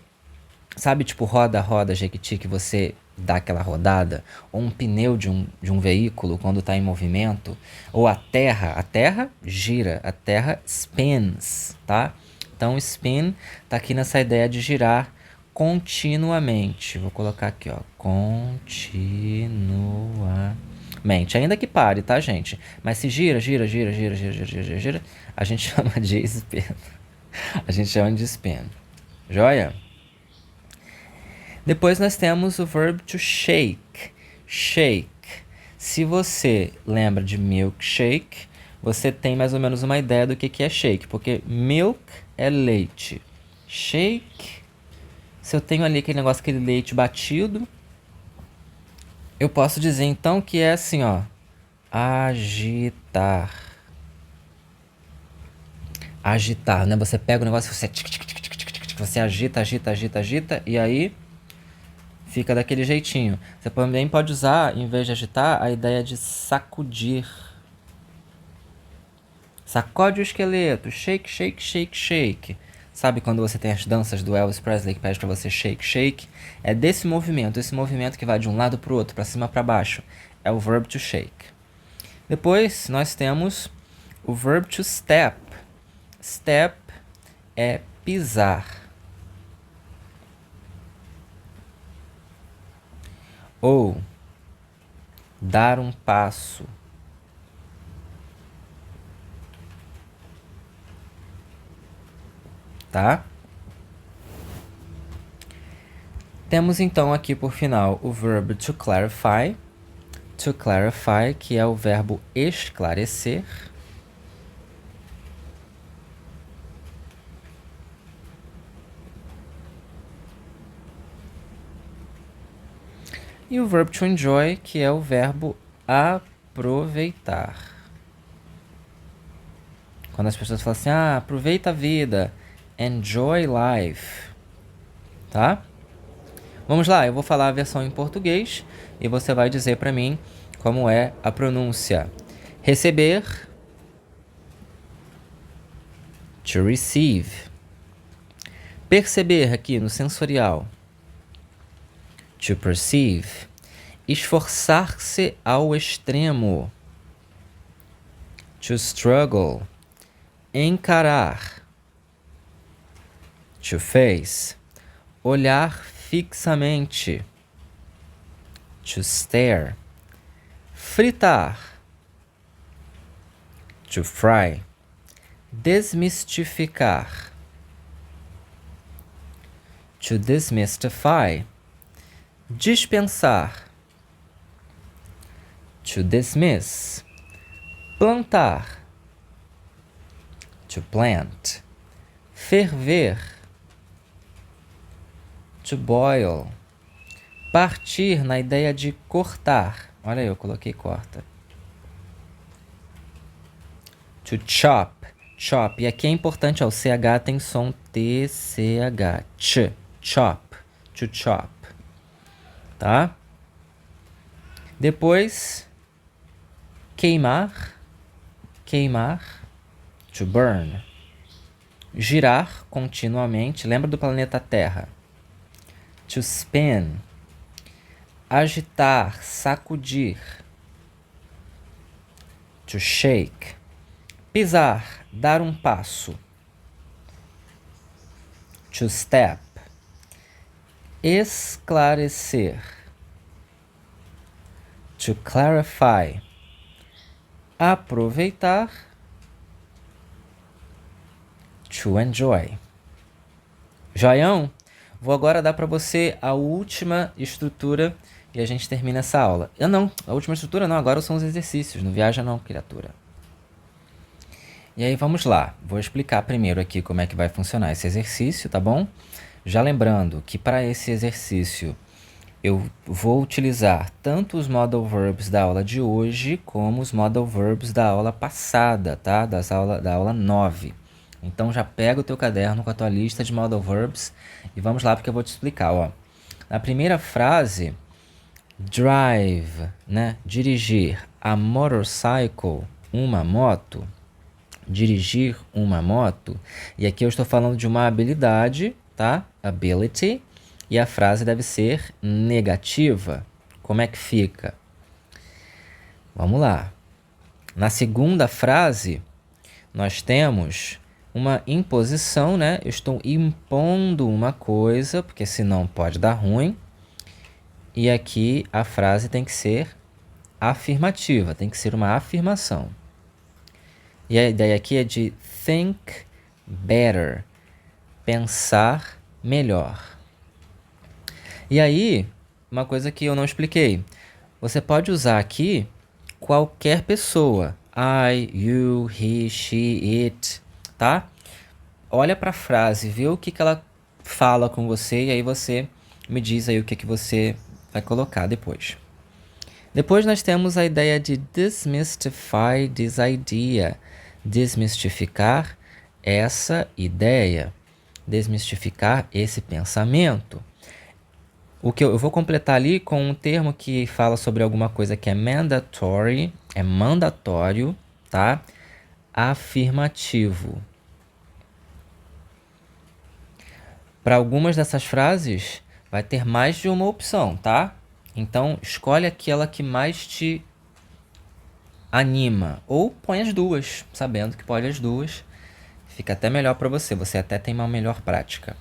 sabe, tipo roda, jequiti, que você dá aquela rodada? Ou um pneu de um veículo quando está em movimento? Ou a terra gira, a terra spins, tá? Então, spin tá aqui nessa ideia de girar continuamente. Vou colocar aqui, ó. Continuamente. Ainda que pare, tá, gente? Mas se gira, a gente chama de spin. A gente chama de spin. Joia? Depois nós temos o verbo to shake. Shake. Se você lembra de milkshake, você tem mais ou menos uma ideia do que é shake. Porque milk é leite. Shake, se eu tenho ali aquele negócio, aquele leite batido, eu posso dizer então que é assim, ó. Agitar. Agitar, né? Você pega o negócio e você agita, e aí fica daquele jeitinho. Você também pode usar, em vez de agitar, a ideia de sacudir. Sacode o esqueleto, shake, shake, shake, shake. Sabe quando você tem as danças do Elvis Presley que pede pra você shake, shake? É desse movimento, esse movimento que vai de um lado pro outro, pra cima, pra baixo. É o verb to shake. Depois, nós temos o verb to step. Step é pisar. Ou dar um passo. Tá? Temos então aqui por final o verbo to clarify. To clarify, que é o verbo esclarecer. E o verbo to enjoy, que é o verbo aproveitar. Quando as pessoas falam assim, aproveita a vida, enjoy life, tá? Vamos lá, eu vou falar a versão em português e você vai dizer para mim como é a pronúncia. Receber, to receive. Perceber aqui no sensorial, to perceive. Esforçar-se ao extremo, to struggle. Encarar, to face. Olhar fixamente, to stare. Fritar, to fry. Desmistificar, to demystify. Dispensar, To dismiss. Plantar. To plant. Ferver. To boil. Partir na ideia de cortar. Olha aí, eu coloquei corta. To chop. Chop. E aqui é importante, ó, o CH tem som TCH. Ch. Chop. To chop. Tá? Depois, queimar. Queimar. To burn. Girar continuamente. Lembra do planeta Terra? To spin. Agitar, sacudir. To shake. Pisar, dar um passo. To step. Esclarecer. To clarify. Aproveitar. To enjoy. Joião? Vou agora dar para você a última estrutura e a gente termina essa aula. A última estrutura não, agora são os exercícios. Não viaja não, criatura. E aí vamos lá. Vou explicar primeiro aqui como é que vai funcionar esse exercício, tá bom? Já lembrando que para esse exercício eu vou utilizar tanto os modal verbs da aula de hoje como os modal verbs da aula passada, tá? Da aula 9. Então já pega o teu caderno com a tua lista de modal verbs e vamos lá porque eu vou te explicar, ó. Na primeira frase, drive, né? Dirigir a motorcycle, uma moto. Dirigir uma moto. E aqui eu estou falando de uma habilidade, tá? Ability. E a frase deve ser negativa. Como é que fica? Vamos lá. Na segunda frase, nós temos uma imposição, né? Eu estou impondo uma coisa, porque senão pode dar ruim. E aqui a frase tem que ser afirmativa, tem que ser uma afirmação. E a ideia aqui é de think better, pensar melhor. E aí, uma coisa que eu não expliquei, você pode usar aqui qualquer pessoa, I, you, he, she, it, tá? Olha para a frase, vê o que ela fala com você e aí você me diz aí o que você vai colocar depois. Depois nós temos a ideia de demystify this idea. Desmistificar essa ideia. Desmistificar esse pensamento. O que eu vou completar ali com um termo que fala sobre alguma coisa que é mandatory, é mandatório, tá? Afirmativo. Para algumas dessas frases, vai ter mais de uma opção, tá? Então, escolhe aquela que mais te anima. Ou põe as duas, sabendo que pode as duas. Fica até melhor para você. Você até tem uma melhor prática.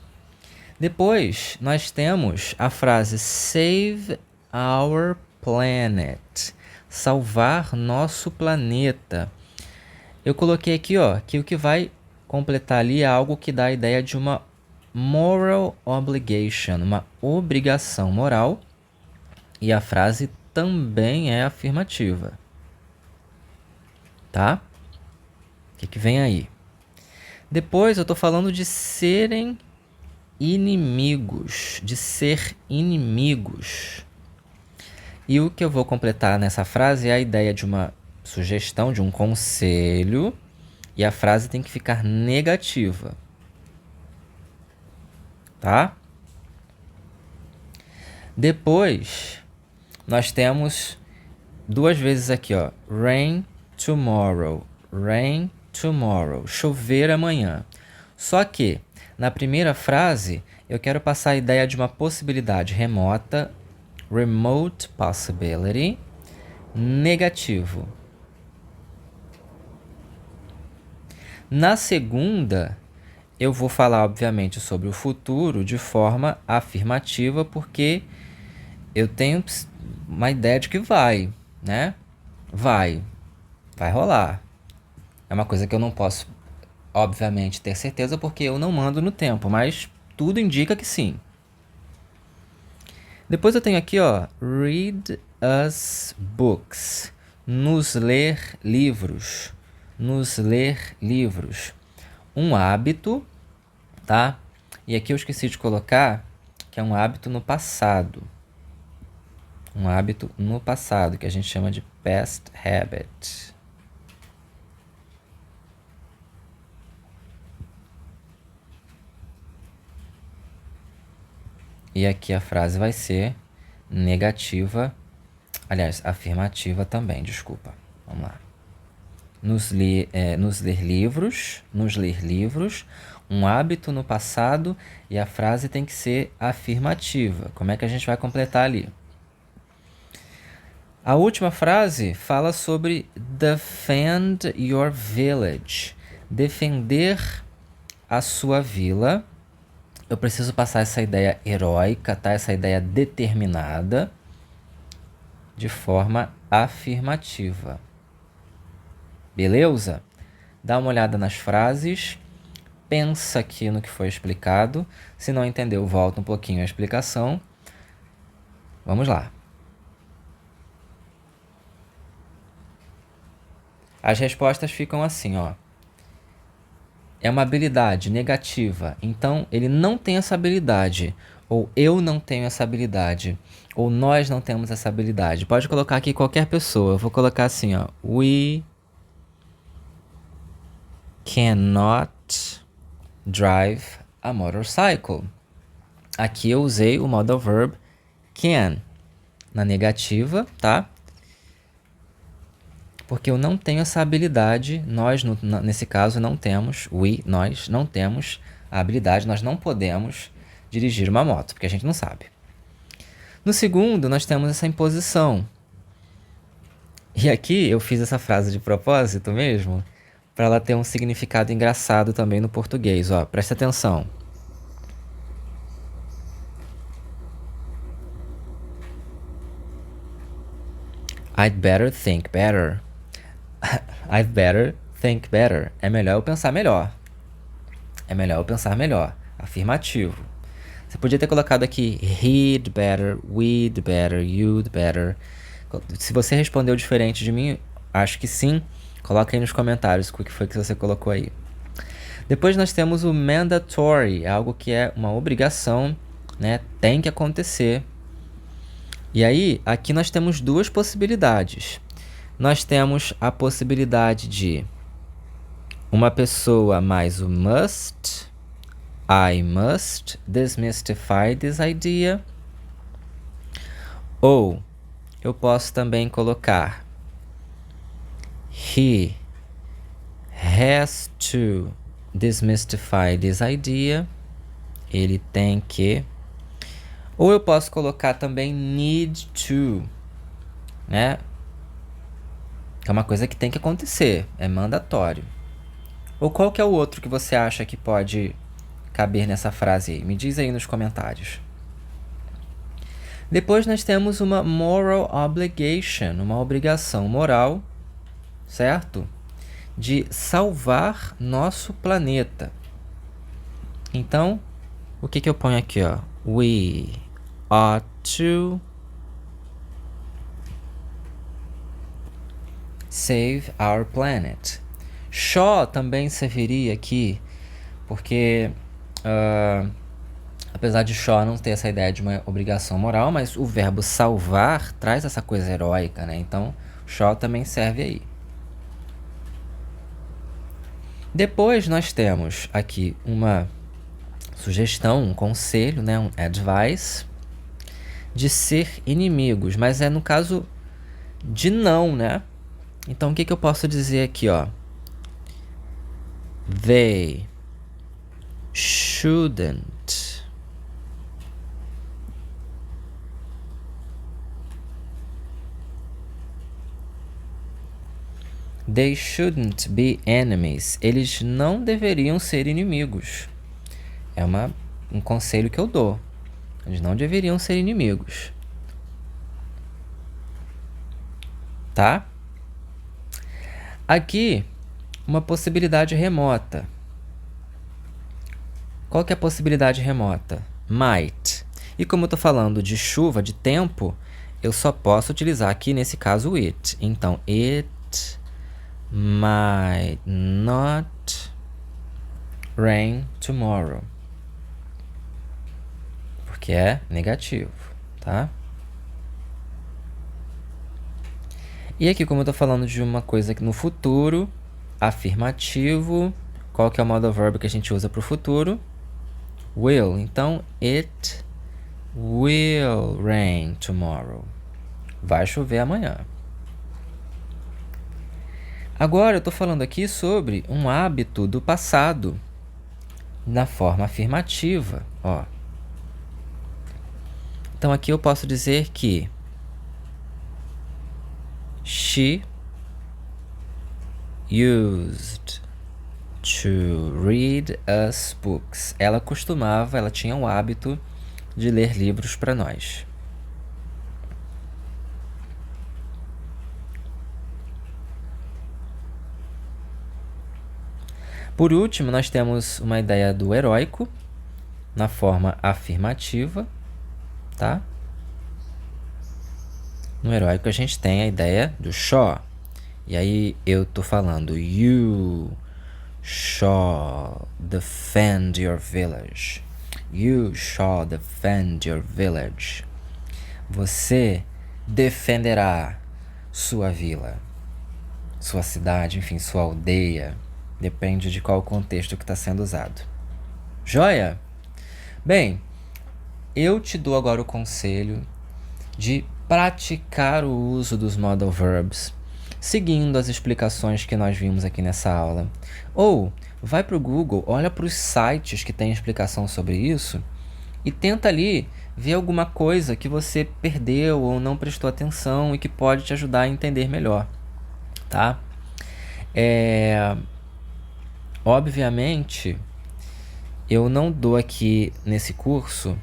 Depois, nós temos a frase Save our planet. Salvar nosso planeta. Eu coloquei aqui, ó, que o que vai completar ali é algo que dá a ideia de uma moral obligation, uma obrigação moral. E a frase também é afirmativa. Tá? O que vem aí? Depois eu tô falando de serem inimigos, de ser inimigos. E o que eu vou completar nessa frase é a ideia de uma sugestão, de um conselho, e a frase tem que ficar negativa. Tá? Depois, nós temos duas vezes aqui, ó. Rain tomorrow. Rain tomorrow. Chover amanhã. Só que, na primeira frase, eu quero passar a ideia de uma possibilidade remota, remote possibility, negativo. Na segunda, eu vou falar, obviamente, sobre o futuro de forma afirmativa, porque eu tenho uma ideia de que vai, né? Vai rolar. É uma coisa que eu não posso, obviamente, ter certeza, porque eu não mando no tempo, mas tudo indica que sim. Depois eu tenho aqui, ó, read us books. Nos ler livros. Nos ler livros. Um hábito, tá? E aqui eu esqueci de colocar que é um hábito no passado. Um hábito no passado, que a gente chama de past habit. E aqui a frase vai ser negativa, aliás, afirmativa também, desculpa. Vamos lá. Nos ler livros, um hábito no passado, e a frase tem que ser afirmativa. Como é que a gente vai completar ali? A última frase fala sobre defend your village. Defender a sua vila. Eu preciso passar essa ideia heróica, tá? Essa ideia determinada de forma afirmativa. Beleza? Dá uma olhada nas frases, pensa aqui no que foi explicado. Se não entendeu, volta um pouquinho a explicação. Vamos lá. As respostas ficam assim, ó. É uma habilidade negativa, então ele não tem essa habilidade, ou eu não tenho essa habilidade, ou nós não temos essa habilidade. Pode colocar aqui qualquer pessoa. Eu vou colocar assim, ó. We cannot drive a motorcycle. Aqui eu usei o modal verb can na negativa, tá? Porque eu não tenho essa habilidade, nós, nesse caso, não temos, nós não temos a habilidade, nós não podemos dirigir uma moto, porque a gente não sabe. No segundo, nós temos essa imposição. E aqui eu fiz essa frase de propósito mesmo, para ela ter um significado engraçado também no português, ó. Presta atenção. I'd better think better. I'd better think better. É melhor eu pensar melhor. É melhor eu pensar melhor. Afirmativo. Você podia ter colocado aqui he'd better, we'd better, you'd better. Se você respondeu diferente de mim, acho que sim. Coloca aí nos comentários o que foi que você colocou aí. Depois nós temos o mandatory, algo que é uma obrigação, né? Tem que acontecer. E aí, aqui nós temos duas possibilidades. Nós temos a possibilidade de uma pessoa mais o must, I must demystify this idea. Ou eu posso também colocar he has to demystify this idea. Ele tem que. Ou eu posso colocar também need to, né? É uma coisa que tem que acontecer, é mandatório. Ou qual que é o outro que você acha que pode caber nessa frase aí? Me diz aí nos comentários. Depois nós temos uma moral obligation, uma obrigação moral, certo? De salvar nosso planeta. Então, o que eu ponho aqui, ó? We ought to save our planet. Shaw também serviria aqui, porque apesar de Shaw não ter essa ideia de uma obrigação moral, mas o verbo salvar traz essa coisa heróica, né? Então, Shaw também serve aí. Depois nós temos aqui uma sugestão, um conselho, né? Um advice de ser inimigos, mas é no caso de não, né? Então, o que eu posso dizer aqui, ó? They shouldn't be enemies. Eles não deveriam ser inimigos. É um conselho que eu dou. Eles não deveriam ser inimigos. Tá? Aqui, uma possibilidade remota. Qual que é a possibilidade remota? Might. E como eu estou falando de chuva, de tempo, eu só posso utilizar aqui, nesse caso, o it. Então, it might not rain tomorrow. Porque é negativo, tá? E aqui, como eu tô falando de uma coisa que no futuro, afirmativo, qual que é o modal verb que a gente usa para o futuro? Will. Então, it will rain tomorrow. Vai chover amanhã. Agora eu tô falando aqui sobre um hábito do passado na forma afirmativa, ó. Então aqui eu posso dizer que she used to read us books. Ela tinha o hábito de ler livros para nós. Por último, nós temos uma ideia do heróico na forma afirmativa, tá? No heróico a gente tem a ideia do shall. E aí eu tô falando you shall defend your village. You shall defend your village. Você defenderá sua vila, sua cidade, enfim, sua aldeia. Depende de qual contexto que está sendo usado. Joia? Bem, eu te dou agora o conselho de praticar o uso dos modal verbs, seguindo as explicações que nós vimos aqui nessa aula. Ou vai para o Google, olha para os sites que tem explicação sobre isso e tenta ali ver alguma coisa que você perdeu ou não prestou atenção e que pode te ajudar a entender melhor, tá? Obviamente, eu não dou aqui nesse curso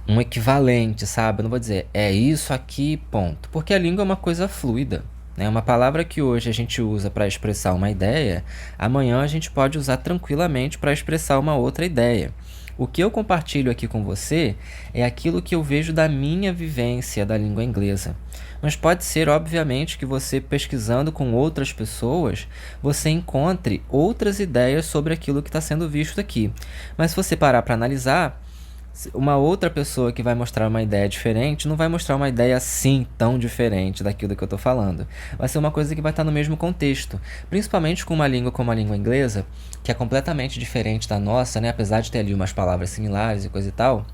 um equivalente, sabe? Eu não vou dizer, é isso aqui, ponto. Porque a língua é uma coisa fluida, né? Uma palavra que hoje a gente usa para expressar uma ideia, amanhã a gente pode usar tranquilamente para expressar uma outra ideia. O que eu compartilho aqui com você é aquilo que eu vejo da minha vivência da língua inglesa. Mas pode ser, obviamente, que você pesquisando com outras pessoas, você encontre outras ideias sobre aquilo que está sendo visto aqui. Mas se você parar para analisar, uma outra pessoa que vai mostrar uma ideia diferente não vai mostrar uma ideia assim tão diferente daquilo que eu estou falando. Vai ser uma coisa que vai estar no mesmo contexto, principalmente com uma língua como a língua inglesa, que é completamente diferente da nossa, né? Apesar de ter ali umas palavras similares e coisa e tal,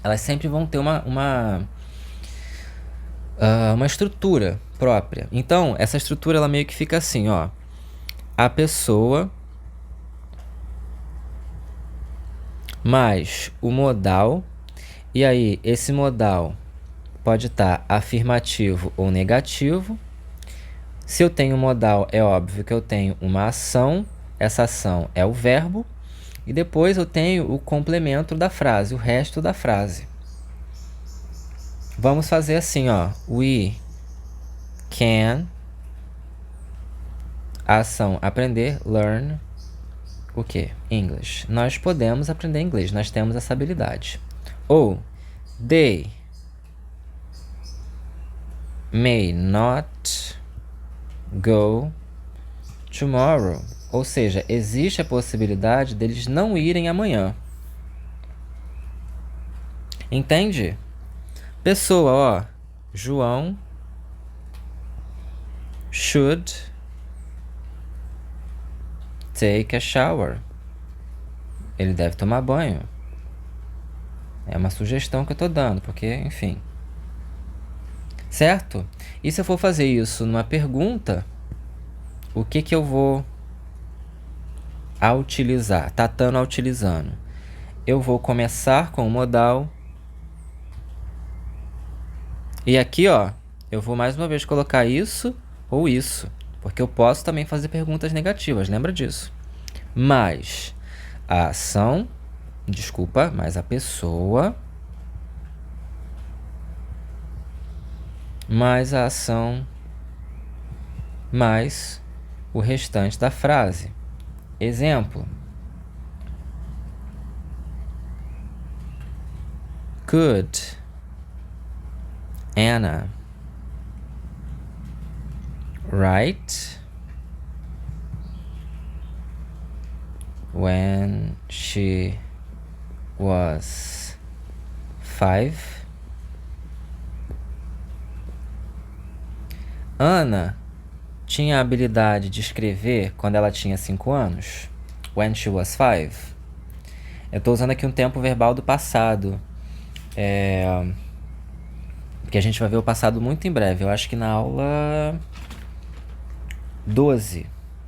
elas sempre vão ter uma estrutura própria. Então, essa estrutura ela meio que fica assim, ó. A pessoa mais o modal, e aí esse modal pode estar afirmativo ou negativo. Se eu tenho modal, é óbvio que eu tenho uma ação, essa ação é o verbo, e depois eu tenho o complemento da frase, o resto da frase. Vamos fazer assim, ó. We can, a ação aprender, learn, o quê? English. Nós podemos aprender inglês, nós temos essa habilidade. Ou, they may not go tomorrow. Ou seja, existe a possibilidade deles não irem amanhã. Entende? Pessoa, ó. João should take a shower. Ele deve tomar banho. É uma sugestão que eu tô dando, porque, enfim. Certo? E se eu for fazer isso numa pergunta, o que eu vou utilizar? Tatano utilizando. Eu vou começar com o modal. E aqui, ó, eu vou mais uma vez colocar isso ou isso. Porque eu posso também fazer perguntas negativas, lembra disso? Mas a ação, mas a pessoa, mais a ação, mais o restante da frase. Exemplo. Could Anna write when she was 5? Ana tinha a habilidade de escrever quando ela tinha 5 anos? When she was 5? Eu estou usando aqui um tempo verbal do passado. Porque a gente vai ver o passado muito em breve. Eu acho que na aula 12.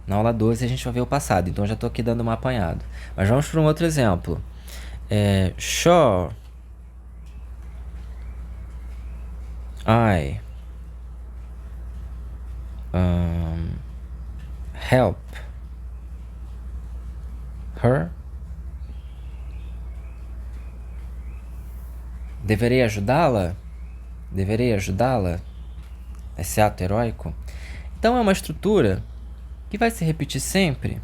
Na aula 12 a gente vai ver o passado. Então eu já estou aqui dando um apanhado. Mas vamos para um outro exemplo. Sure. I help her. Deverei ajudá-la? Deverei ajudá-la? Esse ato heróico? Então é uma estrutura que vai se repetir sempre.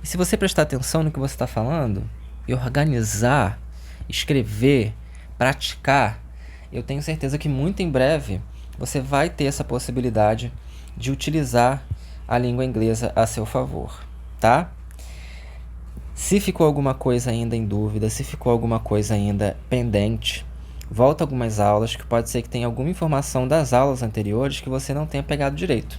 E se você prestar atenção no que você está falando e organizar, escrever, praticar, eu tenho certeza que muito em breve você vai ter essa possibilidade de utilizar a língua inglesa a seu favor, tá? Se ficou alguma coisa ainda em dúvida, se ficou alguma coisa ainda pendente, volta algumas aulas, que pode ser que tenha alguma informação das aulas anteriores que você não tenha pegado direito.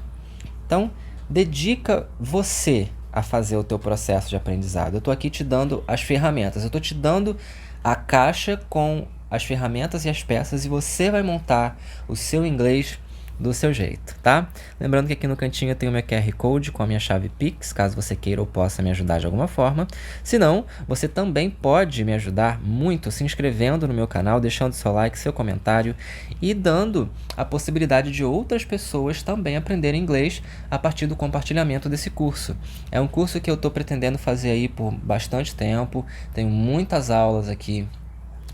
Então, dedica você a fazer o teu processo de aprendizado. Eu estou aqui te dando as ferramentas, eu estou te dando a caixa com as ferramentas e as peças e você vai montar o seu inglês do seu jeito, tá? Lembrando que aqui no cantinho eu tenho meu QR Code com a minha chave Pix, caso você queira ou possa me ajudar de alguma forma. Se não, você também pode me ajudar muito se inscrevendo no meu canal, deixando seu like, seu comentário e dando a possibilidade de outras pessoas também aprenderem inglês a partir do compartilhamento desse curso. É um curso que eu estou pretendendo fazer aí por bastante tempo, tenho muitas aulas aqui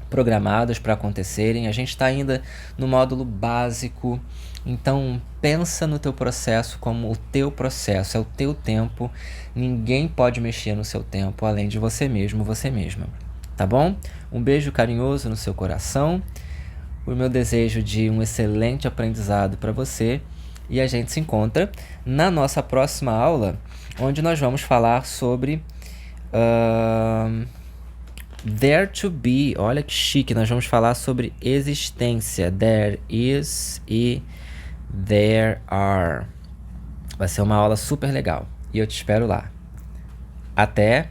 programadas para acontecerem. A gente está ainda no módulo básico, então pensa no teu processo como o teu processo, é o teu tempo, ninguém pode mexer no seu tempo além de você mesmo, você mesma, tá bom? Um beijo carinhoso no seu coração, o meu desejo de um excelente aprendizado para você e a gente se encontra na nossa próxima aula, onde nós vamos falar sobre there to be. Olha que chique, nós vamos falar sobre existência. There is e there are. Vai ser uma aula super legal e eu te espero lá. Até!